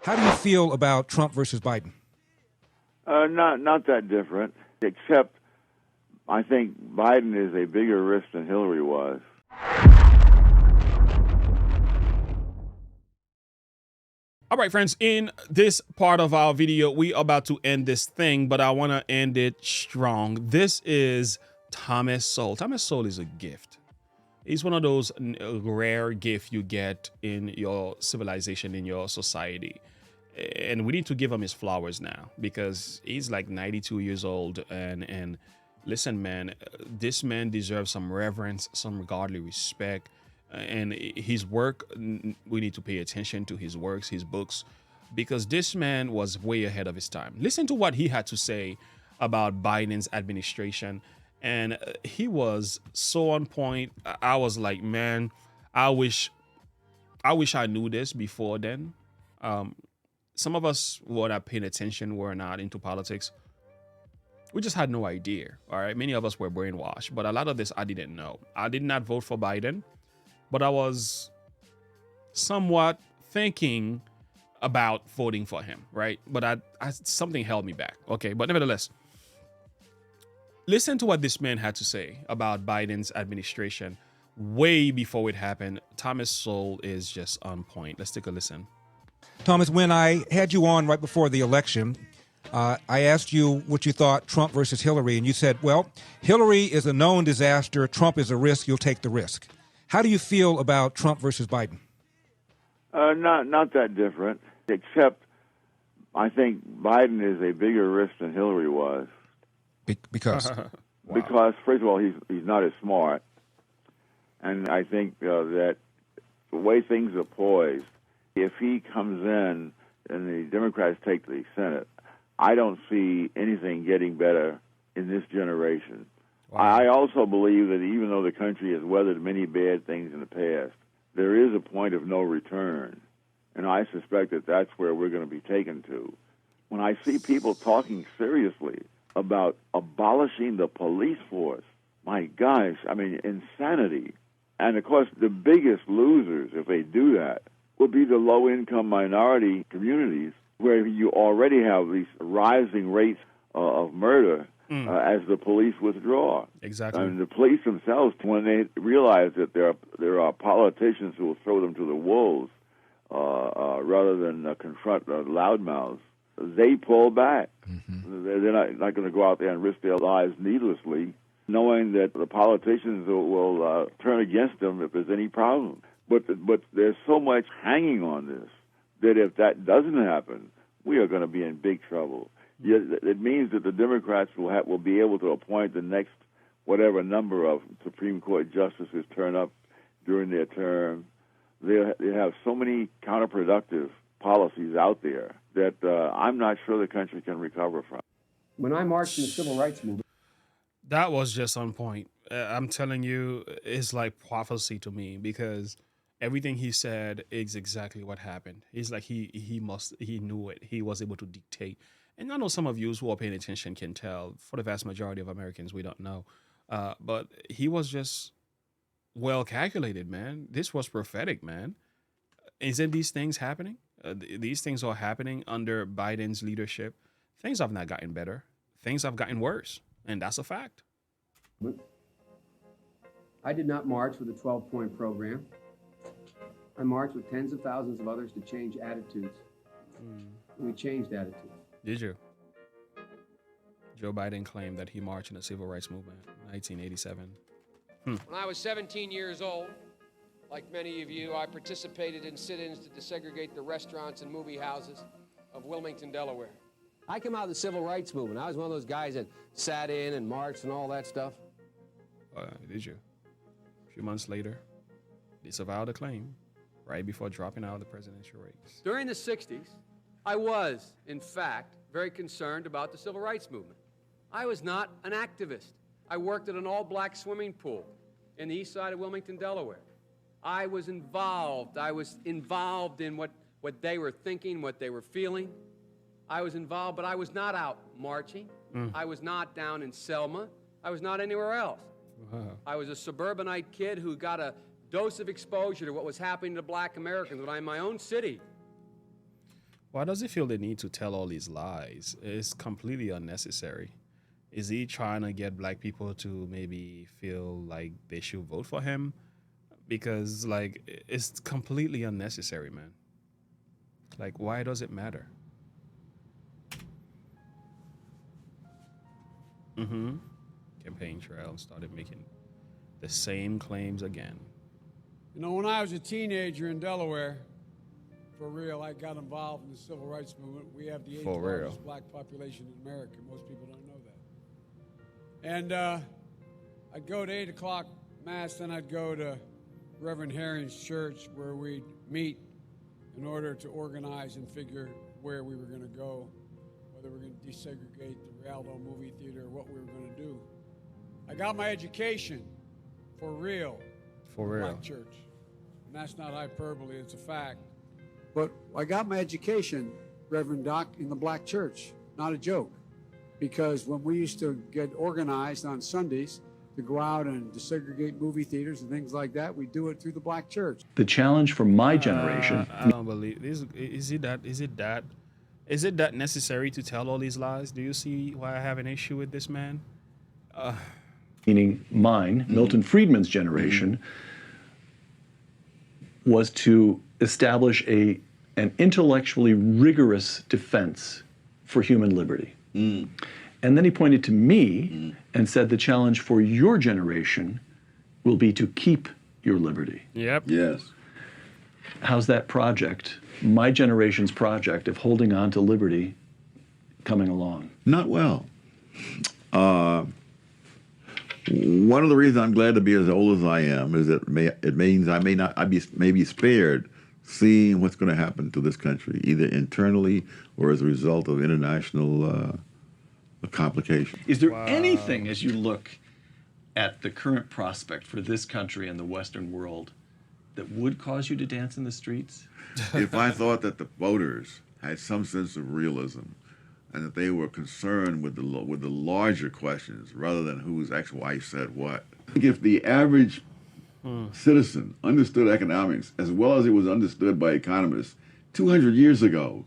How do you feel about Trump versus Biden? Not that different, except I think Biden is a bigger risk than Hillary was. All right, friends, in this part of our video, we are about to end this thing, but I want to end it strong. This is Thomas Sowell. Thomas Sowell is a gift. He's one of those rare gifts you get in your civilization, in your society. And we need to give him his flowers now because he's like 92 years old. And listen, man, this man deserves some reverence, some godly respect. And his work, we need to pay attention to his works, his books, because this man was way ahead of his time. Listen to what he had to say about Biden's administration. And he was so on point. I was like, man, I wish I knew this before then. Some of us were not paying attention, were not into politics. We just had no idea. All right. Many of us were brainwashed, but a lot of this I didn't know. I did not vote for Biden, but I was somewhat thinking about voting for him. Right. But something held me back. Okay. But nevertheless, listen to what this man had to say about Biden's administration way before it happened. Thomas Sowell is just on point. Let's take a listen. Thomas, when I had you on right before the election, I asked you what you thought Trump versus Hillary, and you said, well, Hillary is a known disaster. Trump is a risk. You'll take the risk. How do you feel about Trump versus Biden? Not that different, except I think Biden is a bigger risk than Hillary was. Because? Wow. Because, first of all, he's not as smart. And I think that the way things are poised, if he comes in and the Democrats take the Senate, I don't see anything getting better in this generation. Wow. I also believe that even though the country has weathered many bad things in the past, there is a point of no return. And I suspect that that's where we're going to be taken to. When I see people talking seriously about abolishing the police force, my gosh, I mean, insanity. And, of course, the biggest losers, if they do that, would be the low-income minority communities where you already have these rising rates of murder as the police withdraw. Exactly. And the police themselves, when they realize that there are politicians who will throw them to the wolves rather than confront loudmouths, they pull back. Mm-hmm. They're not going to go out there and risk their lives needlessly, knowing that the politicians will turn against them if there's any problem. But there's so much hanging on this that if that doesn't happen, we are going to be in big trouble. It means that the Democrats will be able to appoint the next whatever number of Supreme Court justices turn up during their term. They have so many counterproductive policies out there that I'm not sure the country can recover from. When I marched in the civil rights movement, that was just on point. I'm telling you, it's like prophecy to me because everything he said is exactly what happened. It's like he knew it. He was able to dictate. And I know some of you who are paying attention can tell. For the vast majority of Americans, we don't know. But he was just well calculated, man. This was prophetic, man. Isn't these things happening? These things are happening under Biden's leadership. Things have not gotten better. Things have gotten worse. And that's a fact. I did not march with a 12-point program. I marched with tens of thousands of others to change attitudes. We changed attitudes. Did you? Joe Biden claimed that he marched in the civil rights movement in 1987. When I was 17 years old, like many of you, I participated in sit-ins to desegregate the restaurants and movie houses of Wilmington, Delaware. I came out of the civil rights movement. I was one of those guys that sat in and marched and all that stuff. Did you? A few months later, disavowed the claim right before dropping out of the presidential race. During the 60s, I was, in fact, very concerned about the civil rights movement. I was not an activist. I worked at an all-black swimming pool in the east side of Wilmington, Delaware. I was involved. I was involved in what they were thinking, what they were feeling. I was involved, but I was not out marching. I was not down in Selma. I was not anywhere else. Wow. I was a suburbanite kid who got a dose of exposure to what was happening to black Americans when I'm in my own city. Why does he feel the need to tell all these lies? It's completely unnecessary. Is he trying to get black people to maybe feel like they should vote for him? Because like it's completely unnecessary, man. Like, why does it matter? Mm-hmm. Campaign trail started making the same claims again. You know, when I was a teenager in Delaware, for real, I got involved in the civil rights movement. We have the eighth For real. largest black population in America. Most people don't know that. And I'd go to 8 o'clock Mass, then I'd go to Reverend Herring's church where we'd meet in order to organize and figure where we were going to go, whether we were going to desegregate the Rialto movie theater or what we were going to do. I got my education for real. For real. Black church. And that's not hyperbole, it's a fact. But I got my education, Reverend Doc, in the black church. Not a joke. Because when we used to get organized on Sundays to go out and desegregate movie theaters and things like that, we do it through the black church. The challenge for my generation. I don't believe is it that necessary to tell all these lies? Do you see why I have an issue with this man? Meaning mine, Milton Friedman's generation, was to establish an intellectually rigorous defense for human liberty. And then he pointed to me and said the challenge for your generation will be to keep your liberty. Yep. Yes. How's that project, my generation's project of holding on to liberty, coming along? Not well. One of the reasons I'm glad to be as old as I am is that it means I may be spared seeing what's going to happen to this country, either internally or as a result of international complications. Is there anything, as you look at the current prospect for this country and the Western world, that would cause you to dance in the streets? If I thought that the voters had some sense of realism and that they were concerned with the larger questions rather than whose ex-wife said what. If the average citizen understood economics as well as it was understood by economists 200 years ago,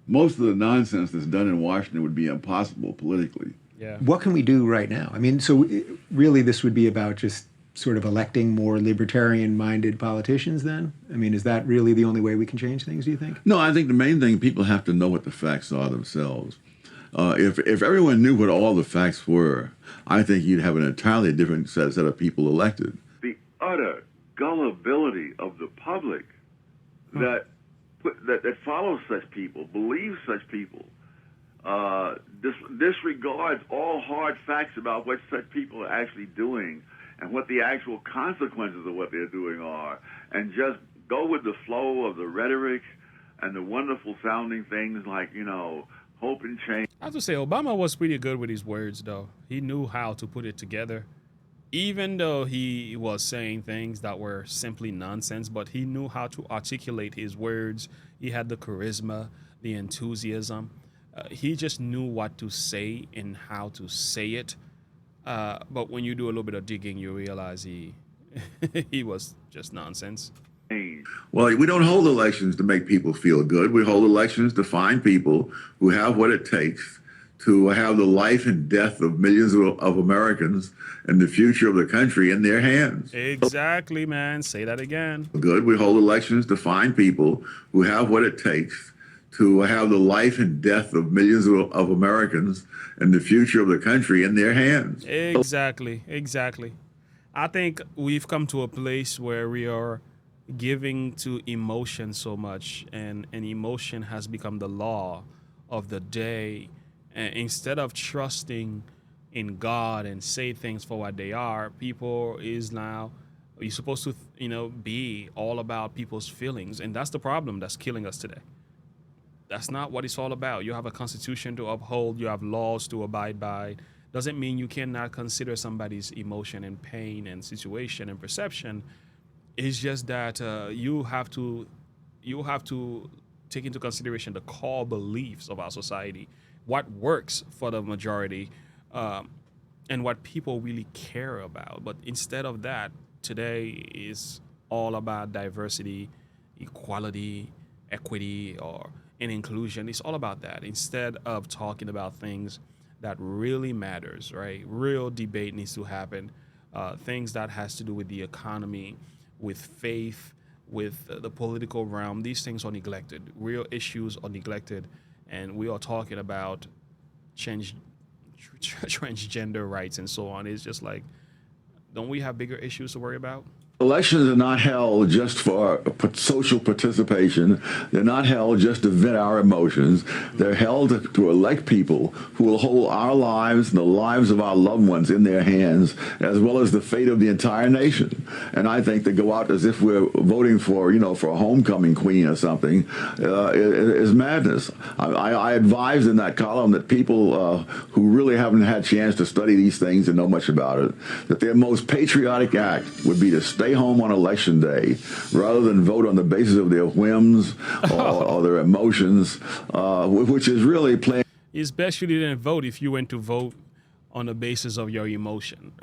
most of the nonsense that's done in Washington would be impossible politically. Yeah. What can we do right now? I mean, so really this would be about just sort of electing more libertarian-minded politicians then? I mean, is that really the only way we can change things, do you think? No, I think the main thing, people have to know what the facts are themselves. If everyone knew what all the facts were, I think you'd have an entirely different set of people elected. The utter gullibility of the public that follows such people, believes such people, disregards all hard facts about what such people are actually doing and what the actual consequences of what they're doing are, and just go with the flow of the rhetoric and the wonderful sounding things like, hope and change. I have to say, Obama was pretty good with his words, though. He knew how to put it together. Even though he was saying things that were simply nonsense, but he knew how to articulate his words. He had the charisma, the enthusiasm. He just knew what to say and how to say it. But when you do a little bit of digging, you realize he was just nonsense. Well, we don't hold elections to make people feel good. We hold elections to find people who have what it takes to have the life and death of millions of Americans and the future of the country in their hands. Exactly, man. Say that again. Good. We hold elections to find people who have what it takes to have the life and death of millions of Americans and the future of the country in their hands. Exactly. I think we've come to a place where we are giving to emotion so much, and emotion has become the law of the day. And instead of trusting in God and say things for what they are, people is now, you're supposed to, be all about people's feelings. And that's the problem that's killing us today. That's not what it's all about. You have a constitution to uphold. You have laws to abide by. Doesn't mean you cannot consider somebody's emotion and pain and situation and perception. It's just that you have to take into consideration the core beliefs of our society, what works for the majority, and what people really care about. But instead of that, today is all about diversity, equality, equity, or and inclusion. It's all about that. Instead of talking about things that really matters, right? Real debate needs to happen. Things that has to do with the economy, with faith, with the political realm. These things are neglected. Real issues are neglected, and we are talking about change, transgender rights and so on. It's just like, don't we have bigger issues to worry about? Elections are not held just for social participation. They're not held just to vent our emotions. They're held to elect people who will hold our lives and the lives of our loved ones in their hands, as well as the fate of the entire nation. And I think to go out as if we're voting for, for a homecoming queen or something is madness. I advised in that column that people who really haven't had a chance to study these things and know much about it, that their most patriotic act would be to stay home on election day rather than vote on the basis of their whims or their emotions, which is really playing. It's best you didn't vote if you went to vote on the basis of your emotion.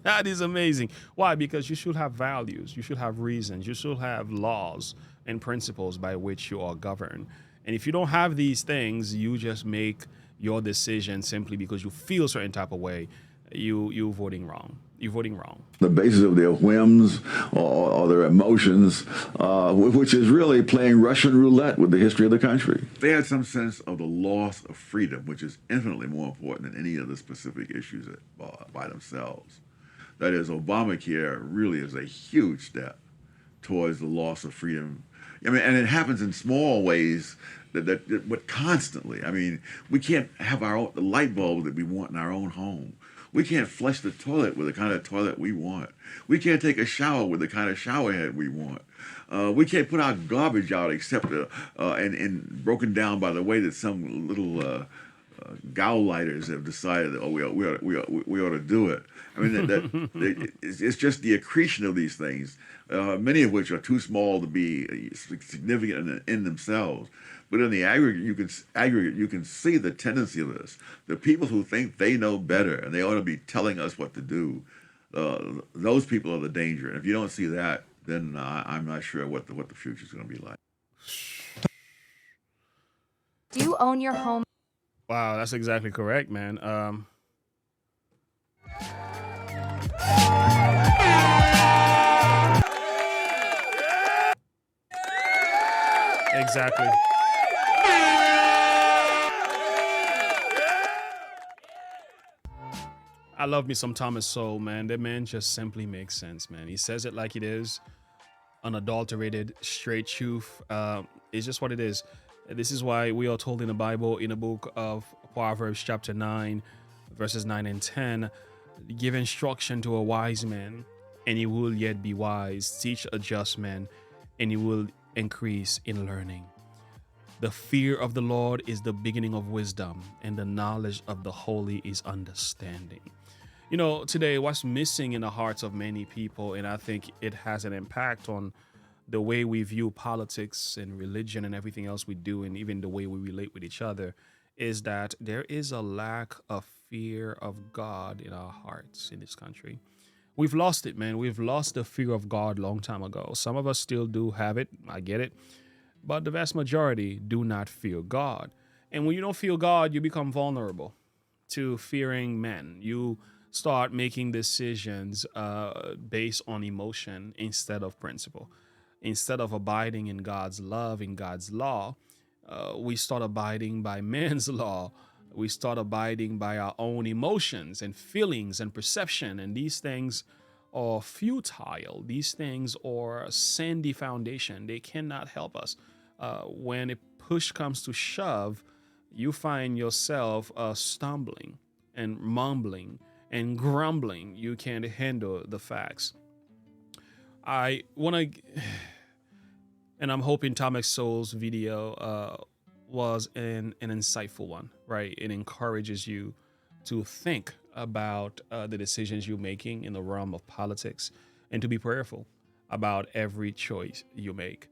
That is amazing. Why? Because you should have values, you should have reasons, you should have laws and principles by which you are governed. And if you don't have these things, you just make your decision simply because you feel a certain type of way. You're voting wrong. You're voting wrong. The basis of their whims or their emotions, which is really playing Russian roulette with the history of the country. They had some sense of the loss of freedom, which is infinitely more important than any of the specific issues by themselves. That is, Obamacare really is a huge step towards the loss of freedom. I mean, and it happens in small ways, but constantly. I mean, we can't have the light bulb that we want in our own home. We can't flush the toilet with the kind of toilet we want. We can't take a shower with the kind of shower head we want. We can't put our garbage out except and broken down by the way that some little Gauleiters have decided that we ought to do it. I mean, it's just the accretion of these things, many of which are too small to be significant in themselves. But in the aggregate, you can see the tendency of this. The people who think they know better and they ought to be telling us what to do, those people are the danger. And if you don't see that, then I'm not sure what the future is going to be like. Do you own your home? Wow, that's exactly correct, man. Exactly. I love me some Thomas Sowell, man. That man just simply makes sense, man. He says it like it is, unadulterated, straight truth. It's just what it is. This is why we are told in the Bible, in the book of Proverbs chapter 9, verses 9 and 10, give instruction to a wise man, and he will yet be wise. Teach a just man, and he will increase in learning. The fear of the Lord is the beginning of wisdom, and the knowledge of the holy is understanding. You know, today, what's missing in the hearts of many people, and I think it has an impact on the way we view politics and religion and everything else we do, and even the way we relate with each other, is that there is a lack of fear of God in our hearts in this country. We've lost it, man. We've lost the fear of God a long time ago. Some of us still do have it. I get it. But the vast majority do not fear God. And when you don't fear God, you become vulnerable to fearing men. You start making decisions based on emotion instead of principle. Instead of abiding in God's love, in God's law, we start abiding by man's law. We start abiding by our own emotions and feelings and perception. And these things are futile. These things are a sandy foundation. They cannot help us. When a push comes to shove, you find yourself stumbling and mumbling and grumbling. You can't handle the facts. I want to, and I'm hoping Thomas Sowell's video was an insightful one, right? It encourages you to think about the decisions you're making in the realm of politics and to be prayerful about every choice you make.